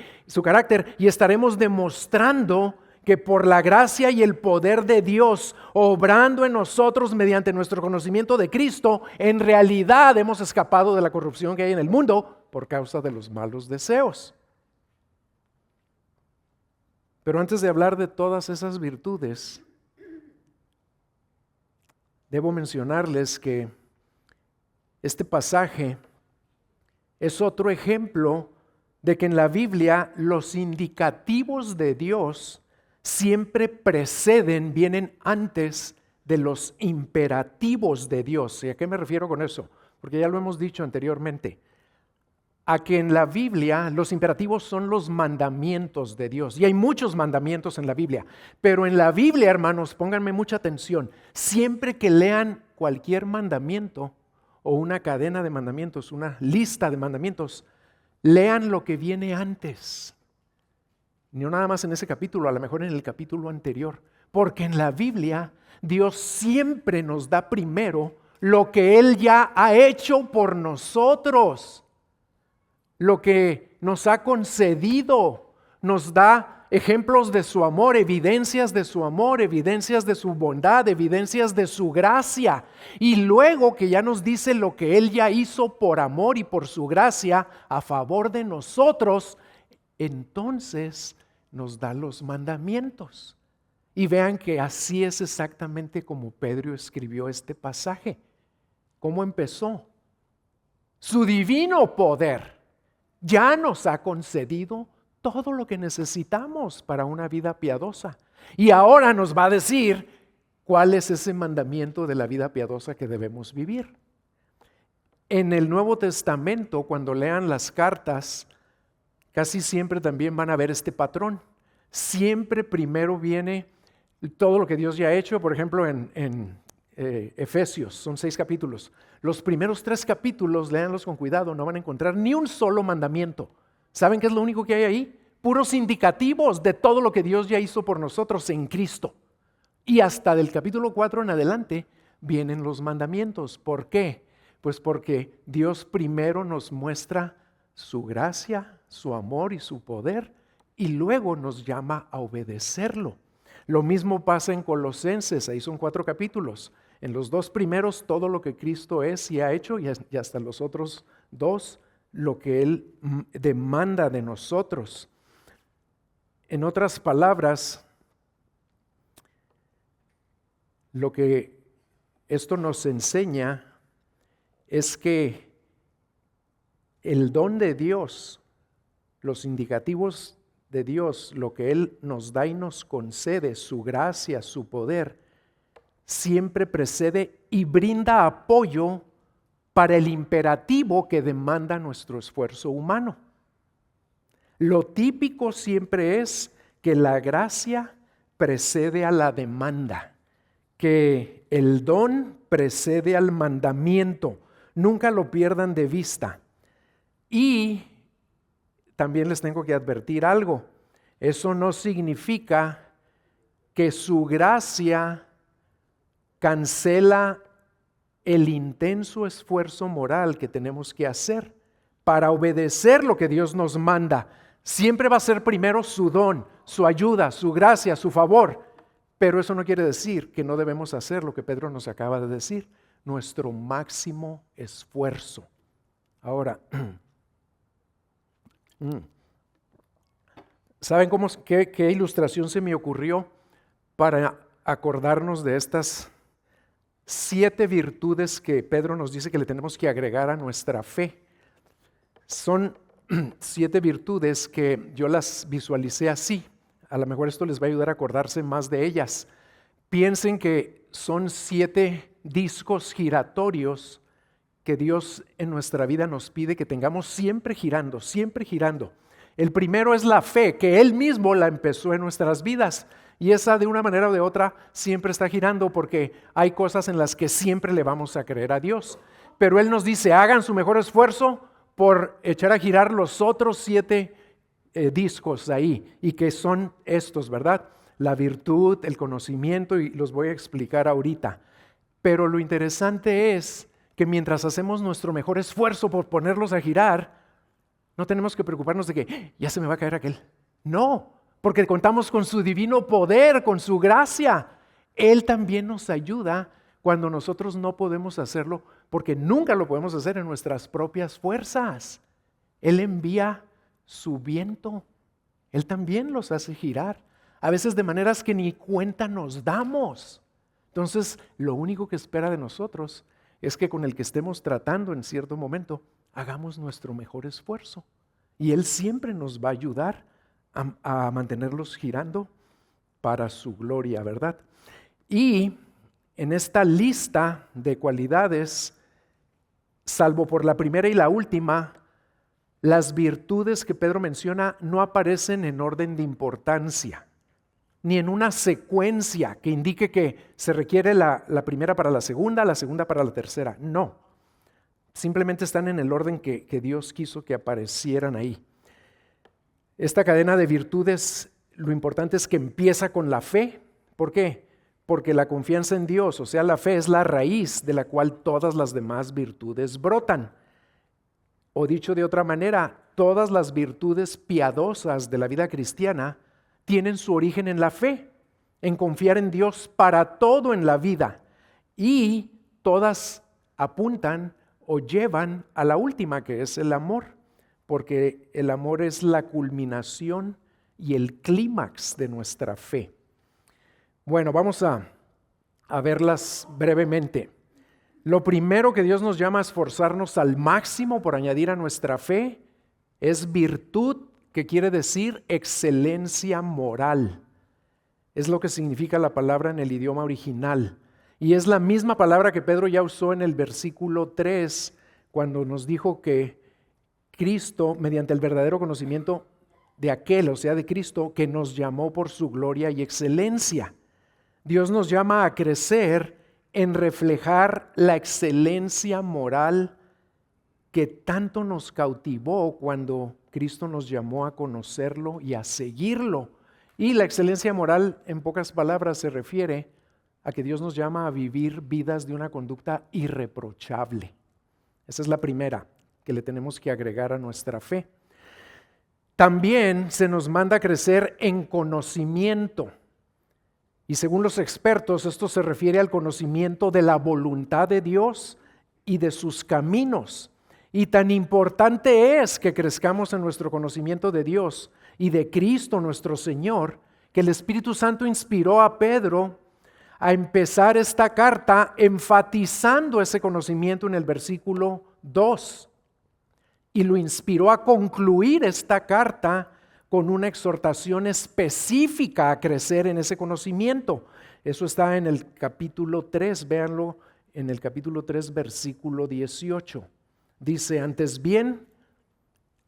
Speaker 1: y estaremos demostrando que por la gracia y el poder de Dios obrando en nosotros mediante nuestro conocimiento de Cristo, en realidad hemos escapado de la corrupción que hay en el mundo por causa de los malos deseos. Pero antes de hablar de todas esas virtudes, debo mencionarles que este pasaje es otro ejemplo de que en la Biblia los indicativos de Dios siempre preceden, vienen antes de los imperativos de Dios. ¿Y a qué me refiero con eso? Porque ya lo hemos dicho anteriormente. A que en la Biblia los imperativos son los mandamientos de Dios. Y hay muchos mandamientos en la Biblia. Pero en la Biblia, hermanos, pónganme mucha atención. Siempre que lean cualquier mandamiento o una cadena de mandamientos, una lista de mandamientos, lean lo que viene antes. No nada más en ese capítulo, a lo mejor en el capítulo anterior. Porque en la Biblia Dios siempre nos da primero lo que Él ya ha hecho por nosotros. Lo que nos ha concedido, nos da ejemplos de su amor, evidencias de su amor, evidencias de su bondad, evidencias de su gracia. Y luego que ya nos dice lo que Él ya hizo por amor y por su gracia a favor de nosotros, entonces nos da los mandamientos. Y vean que así es exactamente como Pedro escribió este pasaje. ¿Cómo empezó? Su divino poder ya nos ha concedido todo lo que necesitamos para una vida piadosa. Y ahora nos va a decir cuál es ese mandamiento de la vida piadosa que debemos vivir. En el Nuevo Testamento, cuando lean las cartas, casi siempre también van a ver este patrón. Siempre primero viene todo lo que Dios ya ha hecho. Por ejemplo, en Efesios, son 6 capítulos. Los primeros 3 capítulos, léanlos con cuidado, no van a encontrar ni un solo mandamiento. ¿Saben qué es lo único que hay ahí? Puros indicativos de todo lo que Dios ya hizo por nosotros en Cristo. Y hasta del capítulo 4 en adelante vienen los mandamientos. ¿Por qué? Pues porque Dios primero nos muestra su gracia, su amor y su poder, y luego nos llama a obedecerlo. Lo mismo pasa en Colosenses, ahí son 4 capítulos. En los 2 primeros todo lo que Cristo es y ha hecho, y hasta los otros 2 lo que Él demanda de nosotros. En otras palabras, lo que esto nos enseña es que el don de Dios, los indicativos de Dios, lo que Él nos da y nos concede, su gracia, su poder, siempre precede y brinda apoyo para el imperativo que demanda nuestro esfuerzo humano. Lo típico siempre es que la gracia precede a la demanda, que el don precede al mandamiento. Nunca lo pierdan de vista. Y también les tengo que advertir algo. Eso no significa que su gracia cancela el intenso esfuerzo moral que tenemos que hacer para obedecer lo que Dios nos manda. Siempre va a ser primero su don, su ayuda, su gracia, su favor. Pero eso no quiere decir que no debemos hacer lo que Pedro nos acaba de decir, nuestro máximo esfuerzo. Ahora, ¿saben qué ilustración se me ocurrió para acordarnos de estas 7 virtudes que Pedro nos dice que le tenemos que agregar a nuestra fe? Son 7 virtudes que yo las visualicé así. A lo mejor esto les va a ayudar a acordarse más de ellas. Piensen que son 7 discos giratorios que Dios en nuestra vida nos pide que tengamos siempre girando, siempre girando. El primero es la fe, que Él mismo la empezó en nuestras vidas. Y esa de una manera o de otra siempre está girando porque hay cosas en las que siempre le vamos a creer a Dios. Pero Él nos dice, hagan su mejor esfuerzo por echar a girar los otros 7 discos ahí, y que son estos, ¿verdad? La virtud, el conocimiento, y los voy a explicar ahorita. Pero lo interesante es que mientras hacemos nuestro mejor esfuerzo por ponerlos a girar, no tenemos que preocuparnos de que ya se me va a caer aquel. No, porque contamos con su divino poder, con su gracia. Él también nos ayuda cuando nosotros no podemos hacerlo, porque nunca lo podemos hacer en nuestras propias fuerzas. Él envía su viento, Él también los hace girar, a veces de maneras que ni cuenta nos damos. Entonces, lo único que espera de nosotros es que con el que estemos tratando en cierto momento, hagamos nuestro mejor esfuerzo. Y Él siempre nos va a ayudar a mantenerlos girando para su gloria, ¿verdad? Y en esta lista de cualidades, salvo por la primera y la última, las virtudes que Pedro menciona no aparecen en orden de importancia, ni en una secuencia que indique que se requiere la primera para la segunda para la tercera. No, simplemente están en el orden que Dios quiso que aparecieran ahí. Esta cadena de virtudes, lo importante es que empieza con la fe. ¿Por qué? Porque la confianza en Dios, o sea, la fe es la raíz de la cual todas las demás virtudes brotan. O dicho de otra manera, todas las virtudes piadosas de la vida cristiana tienen su origen en la fe, en confiar en Dios para todo en la vida. Y todas apuntan o llevan a la última, que es el amor. porque el amor es la culminación y el clímax de nuestra fe. Bueno, vamos a verlas brevemente. Lo primero que Dios nos llama a esforzarnos al máximo por añadir a nuestra fe es virtud, que quiere decir excelencia moral. Es lo que significa la palabra en el idioma original. Y es la misma palabra que Pedro ya usó en el versículo 3, cuando nos dijo que Cristo, mediante el verdadero conocimiento de aquel, o sea, de Cristo, que nos llamó por su gloria y excelencia. Dios nos llama a crecer en reflejar la excelencia moral que tanto nos cautivó cuando Cristo nos llamó a conocerlo y a seguirlo. Y la excelencia moral, en pocas palabras, se refiere a que Dios nos llama a vivir vidas de una conducta irreprochable. Esa es la primera que le tenemos que agregar a nuestra fe. También se nos manda a crecer en conocimiento. Y según los expertos, esto se refiere al conocimiento de la voluntad de Dios y de sus caminos. Y tan importante es que crezcamos en nuestro conocimiento de Dios y de Cristo nuestro Señor, que el Espíritu Santo inspiró a Pedro a empezar esta carta enfatizando ese conocimiento en el versículo 2. Y lo inspiró a concluir esta carta con una exhortación específica a crecer en ese conocimiento. Eso está en el capítulo 3, véanlo en el capítulo 3, versículo 18. Dice, antes bien,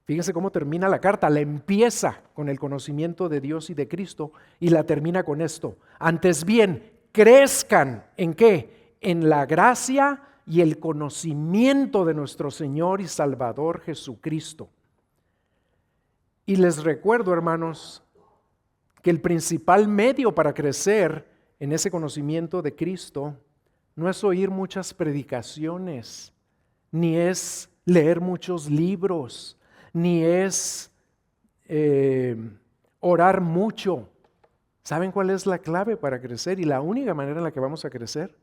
Speaker 1: fíjense cómo termina la carta, la empieza con el conocimiento de Dios y de Cristo y la termina con esto. Antes bien, crezcan, ¿en qué? En la gracia y el conocimiento de nuestro Señor y Salvador Jesucristo. Y les recuerdo, hermanos, que el principal medio para crecer en ese conocimiento de Cristo no es oír muchas predicaciones, ni es leer muchos libros, ni es orar mucho. ¿Saben cuál es la clave para crecer? Y la única manera en la que vamos a crecer,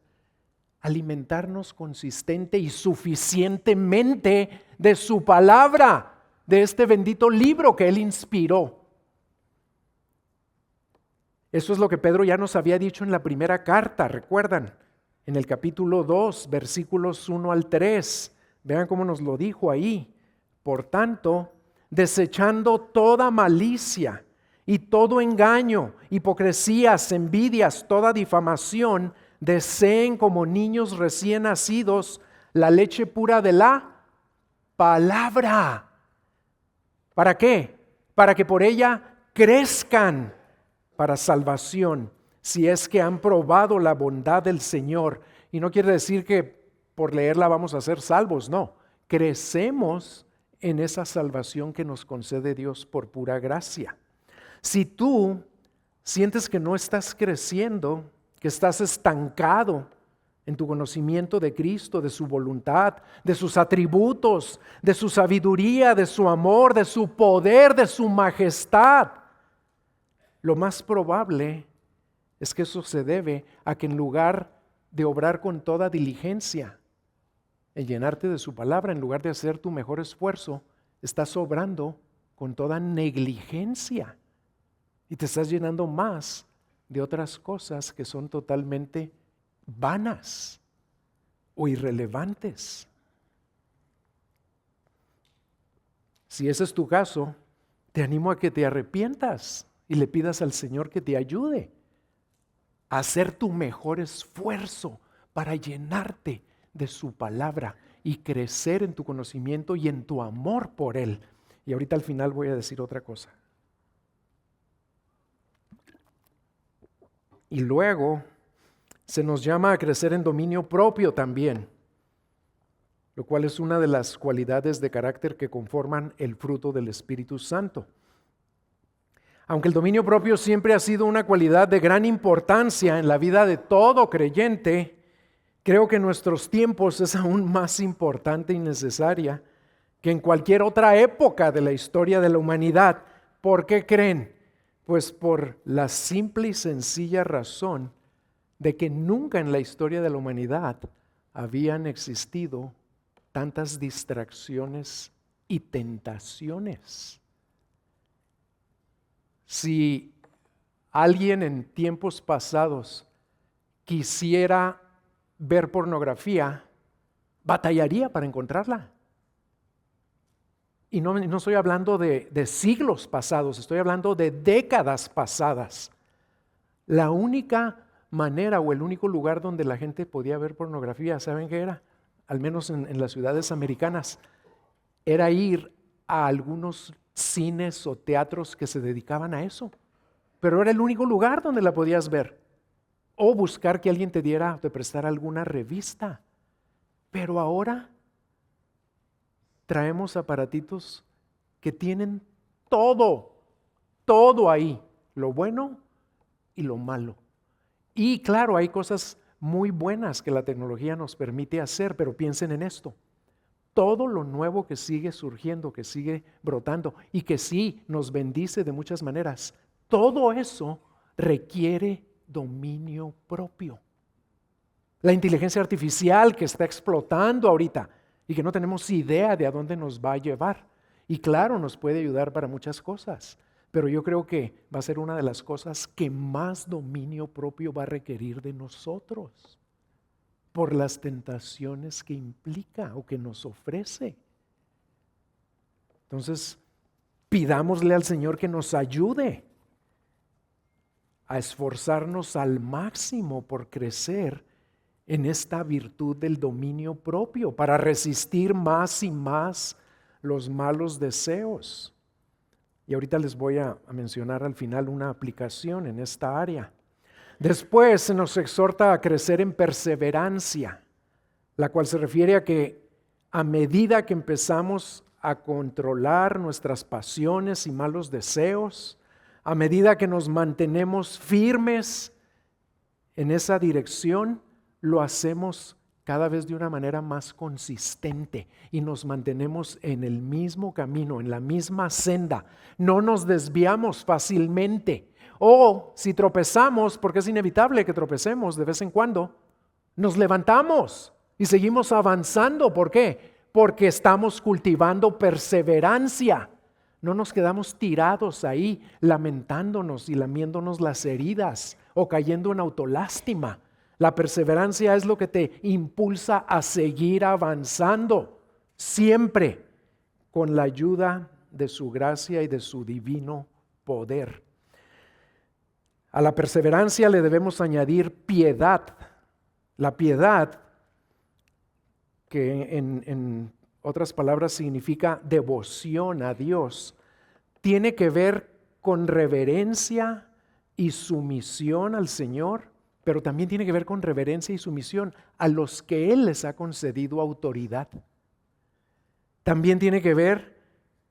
Speaker 1: alimentarnos consistente y suficientemente de su palabra, de este bendito libro que Él inspiró. Eso es lo que Pedro ya nos había dicho en la primera carta, ¿recuerdan? En el capítulo 2, versículos 1 al 3. Vean cómo nos lo dijo ahí. Por tanto, desechando toda malicia y todo engaño, hipocresías, envidias, toda difamación, deseen como niños recién nacidos la leche pura de la palabra. ¿Para qué? Para que por ella crezcan para salvación, si es que han probado la bondad del Señor. Y no quiere decir que por leerla vamos a ser salvos, no. Crecemos en esa salvación que nos concede Dios por pura gracia. Si tú sientes que no estás creciendo, que estás estancado en tu conocimiento de Cristo, de su voluntad, de sus atributos, de su sabiduría, de su amor, de su poder, de su majestad, lo más probable es que eso se debe a que en lugar de obrar con toda diligencia, en llenarte de su palabra, en lugar de hacer tu mejor esfuerzo, estás obrando con toda negligencia y te estás llenando más de otras cosas que son totalmente vanas o irrelevantes. Si ese es tu caso, te animo a que te arrepientas y le pidas al Señor que te ayude a hacer tu mejor esfuerzo para llenarte de su palabra y crecer en tu conocimiento y en tu amor por Él. Y ahorita al final voy a decir otra cosa. Y luego se nos llama a crecer en dominio propio también, lo cual es una de las cualidades de carácter que conforman el fruto del Espíritu Santo. Aunque el dominio propio siempre ha sido una cualidad de gran importancia en la vida de todo creyente, creo que en nuestros tiempos es aún más importante y necesaria que en cualquier otra época de la historia de la humanidad. ¿Por qué creen? Pues por la simple y sencilla razón de que nunca en la historia de la humanidad habían existido tantas distracciones y tentaciones. Si alguien en tiempos pasados quisiera ver pornografía, batallaría para encontrarla. Y no estoy hablando de siglos pasados, estoy hablando de décadas pasadas. La única manera o el único lugar donde la gente podía ver pornografía, ¿saben qué era? Al menos en las ciudades americanas, era ir a algunos cines o teatros que se dedicaban a eso. Pero era el único lugar donde la podías ver. O buscar que alguien te prestara alguna revista. Pero ahora traemos aparatitos que tienen todo ahí, lo bueno y lo malo. Y claro, hay cosas muy buenas que la tecnología nos permite hacer, pero piensen en esto. Todo lo nuevo que sigue surgiendo, que sigue brotando y que sí nos bendice de muchas maneras, todo eso requiere dominio propio. La inteligencia artificial que está explotando ahorita y que no tenemos idea de a dónde nos va a llevar. Y claro, nos puede ayudar para muchas cosas, pero yo creo que va a ser una de las cosas que más dominio propio va a requerir de nosotros, por las tentaciones que implica o que nos ofrece. Entonces, pidámosle al Señor que nos ayude a esforzarnos al máximo por crecer en esta virtud del dominio propio, para resistir más y más los malos deseos. Y ahorita les voy a mencionar al final una aplicación en esta área. Después se nos exhorta a crecer en perseverancia, la cual se refiere a que a medida que empezamos a controlar nuestras pasiones y malos deseos, a medida que nos mantenemos firmes en esa dirección, lo hacemos cada vez de una manera más consistente y nos mantenemos en el mismo camino, en la misma senda. No nos desviamos fácilmente. O si tropezamos, porque es inevitable que tropecemos de vez en cuando, nos levantamos y seguimos avanzando. ¿Por qué? Porque estamos cultivando perseverancia. No nos quedamos tirados ahí lamentándonos y lamiéndonos las heridas o cayendo en autolástima. La perseverancia es lo que te impulsa a seguir avanzando, siempre con la ayuda de su gracia y de su divino poder. A la perseverancia le debemos añadir piedad. La piedad, que en otras palabras significa devoción a Dios, tiene que ver con reverencia y sumisión al Señor, pero también tiene que ver con reverencia y sumisión a los que Él les ha concedido autoridad. También tiene que ver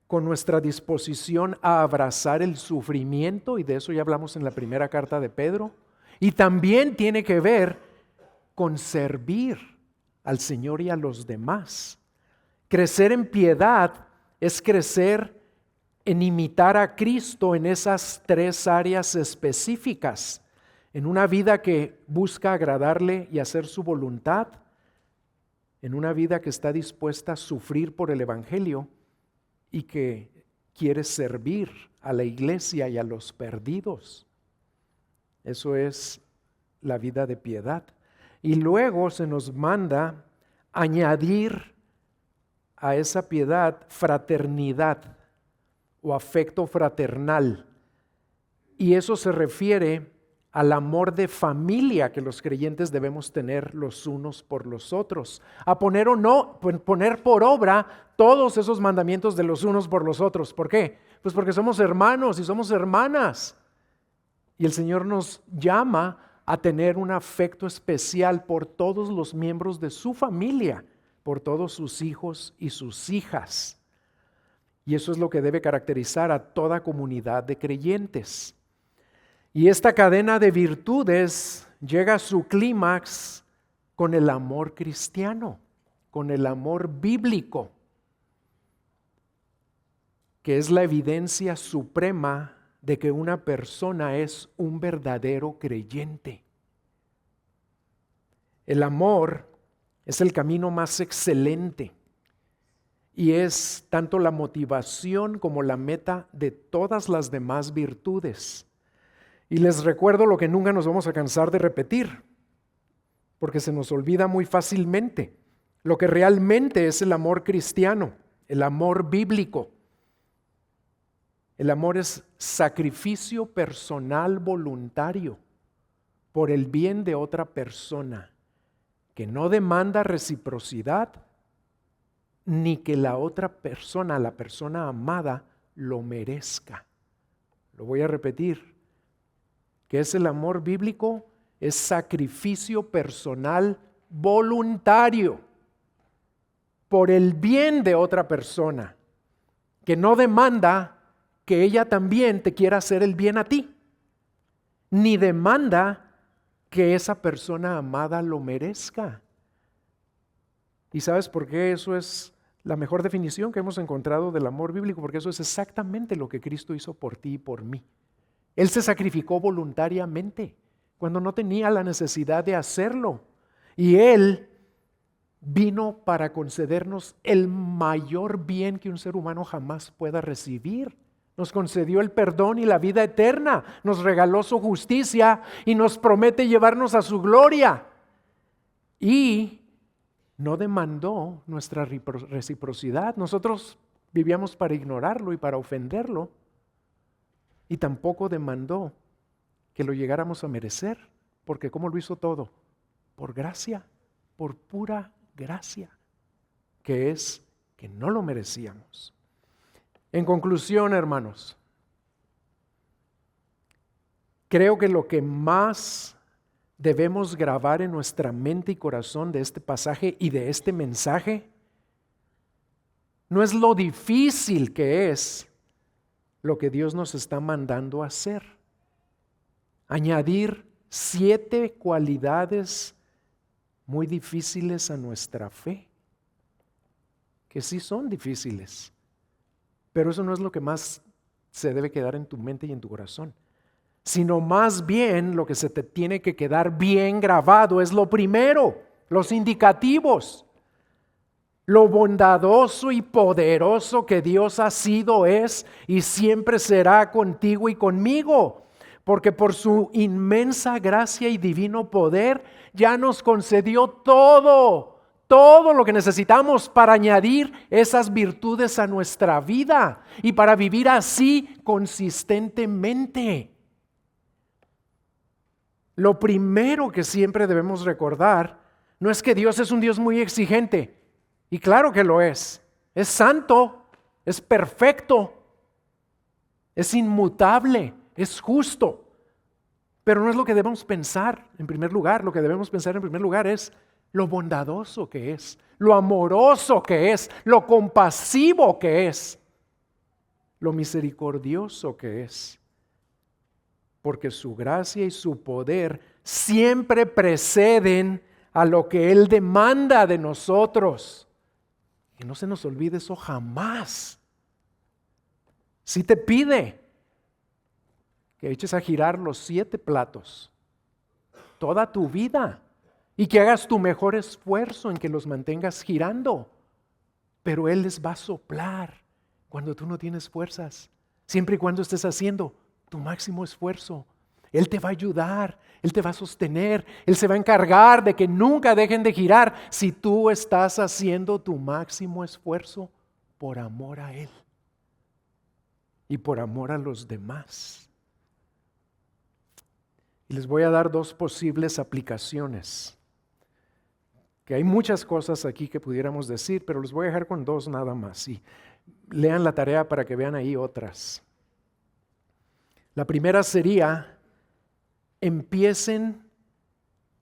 Speaker 1: con nuestra disposición a abrazar el sufrimiento, y de eso ya hablamos en la primera carta de Pedro, y también tiene que ver con servir al Señor y a los demás. Crecer en piedad es crecer en imitar a Cristo en esas tres áreas específicas, en una vida que busca agradarle y hacer su voluntad, en una vida que está dispuesta a sufrir por el Evangelio y que quiere servir a la iglesia y a los perdidos. Eso es la vida de piedad. Y luego se nos manda añadir a esa piedad fraternidad o afecto fraternal. Y eso se refiere al amor de familia que los creyentes debemos tener los unos por los otros, a poner por obra todos esos mandamientos de los unos por los otros. ¿Por qué? Pues porque somos hermanos y somos hermanas. Y el Señor nos llama a tener un afecto especial por todos los miembros de su familia, por todos sus hijos y sus hijas. Y eso es lo que debe caracterizar a toda comunidad de creyentes. Y esta cadena de virtudes llega a su clímax con el amor cristiano, con el amor bíblico, que es la evidencia suprema de que una persona es un verdadero creyente. El amor es el camino más excelente y es tanto la motivación como la meta de todas las demás virtudes. Y les recuerdo lo que nunca nos vamos a cansar de repetir, porque se nos olvida muy fácilmente, lo que realmente es el amor cristiano, el amor bíblico. El amor es sacrificio personal voluntario por el bien de otra persona, que no demanda reciprocidad, ni que la otra persona, la persona amada, lo merezca. Lo voy a repetir. ¿Qué es el amor bíblico? Es sacrificio personal voluntario por el bien de otra persona, que no demanda que ella también te quiera hacer el bien a ti, ni demanda que esa persona amada lo merezca. ¿Y sabes por qué eso es la mejor definición que hemos encontrado del amor bíblico? Porque eso es exactamente lo que Cristo hizo por ti y por mí. Él se sacrificó voluntariamente cuando no tenía la necesidad de hacerlo. Y Él vino para concedernos el mayor bien que un ser humano jamás pueda recibir. Nos concedió el perdón y la vida eterna, nos regaló su justicia y nos promete llevarnos a su gloria. Y no demandó nuestra reciprocidad. Nosotros vivíamos para ignorarlo y para ofenderlo. Y tampoco demandó que lo llegáramos a merecer, porque ¿cómo lo hizo todo? Por gracia, por pura gracia, que es que no lo merecíamos. En conclusión, hermanos, creo que lo que más debemos grabar en nuestra mente y corazón de este pasaje y de este mensaje no es lo difícil que es lo que Dios nos está mandando a hacer. Añadir 7 cualidades muy difíciles a nuestra fe, que sí son difíciles, pero eso no es lo que más se debe quedar en tu mente y en tu corazón, sino más bien lo que se te tiene que quedar bien grabado es lo primero, los indicativos, lo bondadoso y poderoso que Dios ha sido, es y siempre será contigo y conmigo, porque por su inmensa gracia y divino poder ya nos concedió todo lo que necesitamos para añadir esas virtudes a nuestra vida y para vivir así consistentemente. Lo primero que siempre debemos recordar no es que Dios es un Dios muy exigente, y claro que lo es santo, es perfecto, es inmutable, es justo. Pero no es lo que debemos pensar en primer lugar. Lo que debemos pensar en primer lugar es lo bondadoso que es, lo amoroso que es, lo compasivo que es, lo misericordioso que es. Porque su gracia y su poder siempre preceden a lo que Él demanda de nosotros. Que no se nos olvide eso jamás. Si te pide que eches a girar los 7 platos toda tu vida y que hagas tu mejor esfuerzo en que los mantengas girando, pero Él les va a soplar cuando tú no tienes fuerzas, siempre y cuando estés haciendo tu máximo esfuerzo. Él te va a ayudar, Él te va a sostener, Él se va a encargar de que nunca dejen de girar si tú estás haciendo tu máximo esfuerzo por amor a Él y por amor a los demás. Y les voy a dar 2 posibles aplicaciones, que hay muchas cosas aquí que pudiéramos decir, pero los voy a dejar con 2 nada más. Y lean la tarea para que vean ahí otras. La primera sería: empiecen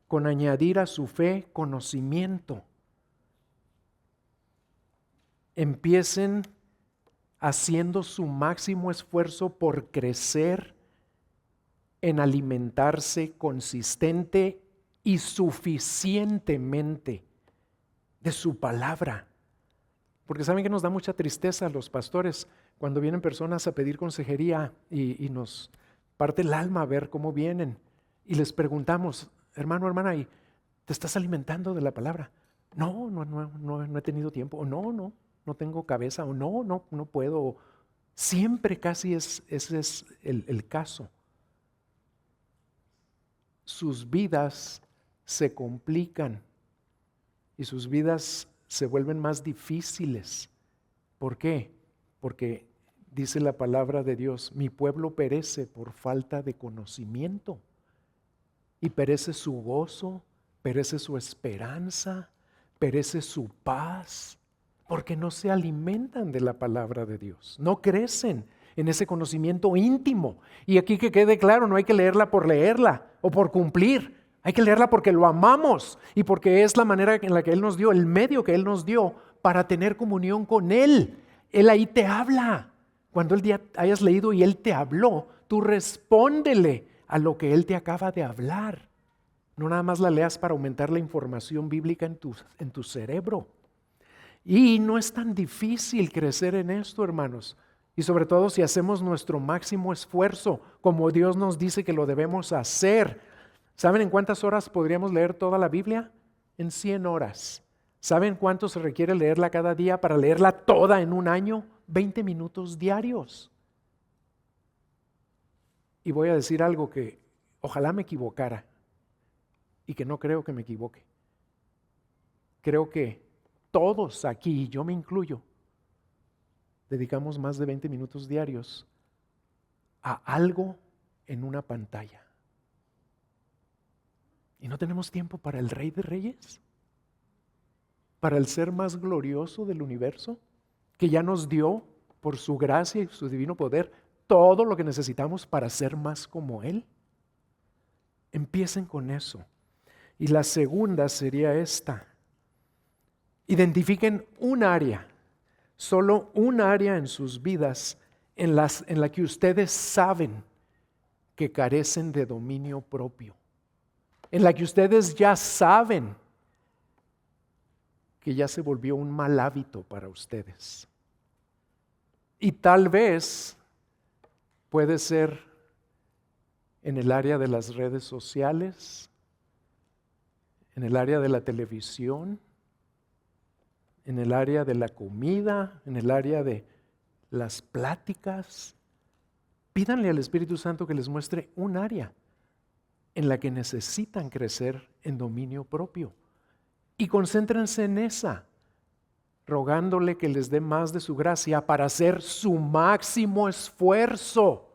Speaker 1: con añadir a su fe conocimiento. Empiecen haciendo su máximo esfuerzo por crecer en alimentarse consistente y suficientemente de su palabra. Porque saben que nos da mucha tristeza a los pastores cuando vienen personas a pedir consejería y nos parte el alma ver cómo vienen y les preguntamos: hermano, hermana, ¿y te estás alimentando de la palabra? No he tenido tiempo. O no. no tengo cabeza, o no puedo. Siempre casi ese es el caso. Sus vidas se complican y sus vidas se vuelven más difíciles. ¿Por qué? Porque dice la palabra de Dios, mi pueblo perece por falta de conocimiento. Y perece su gozo, perece su esperanza, perece su paz, porque no se alimentan de la palabra de Dios, no crecen en ese conocimiento íntimo. Y aquí que quede claro, no hay que leerla por leerla o por cumplir, hay que leerla porque lo amamos y porque es la manera en la que Él nos dio, el medio que Él nos dio para tener comunión con Él. Él ahí te habla. Cuando el día hayas leído y Él te habló, tú respóndele a lo que Él te acaba de hablar. No nada más la leas para aumentar la información bíblica en tu cerebro. Y no es tan difícil crecer en esto, hermanos. Y sobre todo si hacemos nuestro máximo esfuerzo, como Dios nos dice que lo debemos hacer. ¿Saben en cuántas horas podríamos leer toda la Biblia? En 100 horas. ¿Saben cuánto se requiere leerla cada día para leerla toda en un año? 20 minutos diarios. Y voy a decir algo que ojalá me equivocara y que no creo que me equivoque. Creo que todos aquí, y yo me incluyo, dedicamos más de 20 minutos diarios a algo en una pantalla. ¿Y no tenemos tiempo para el Rey de Reyes? ¿Para el ser más glorioso del universo? Que ya nos dio, por su gracia y su divino poder, todo lo que necesitamos para ser más como Él. Empiecen con eso. Y la segunda sería esta. Identifiquen un área, solo un área en sus vidas en la que ustedes saben que carecen de dominio propio. En la que ustedes ya saben que ya se volvió un mal hábito para ustedes. Y tal vez puede ser en el área de las redes sociales, en el área de la televisión, en el área de la comida, en el área de las pláticas. Pídanle al Espíritu Santo que les muestre un área en la que necesitan crecer en dominio propio. Y concéntrense en esa, rogándole que les dé más de su gracia para hacer su máximo esfuerzo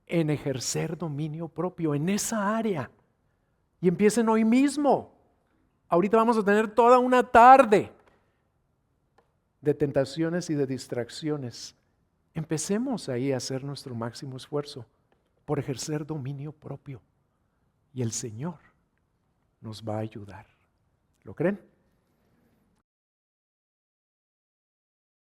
Speaker 1: en ejercer dominio propio en esa área. Y empiecen hoy mismo. Ahorita vamos a tener toda una tarde de tentaciones y de distracciones. Empecemos ahí a hacer nuestro máximo esfuerzo por ejercer dominio propio. Y el Señor nos va a ayudar. ¿Lo creen?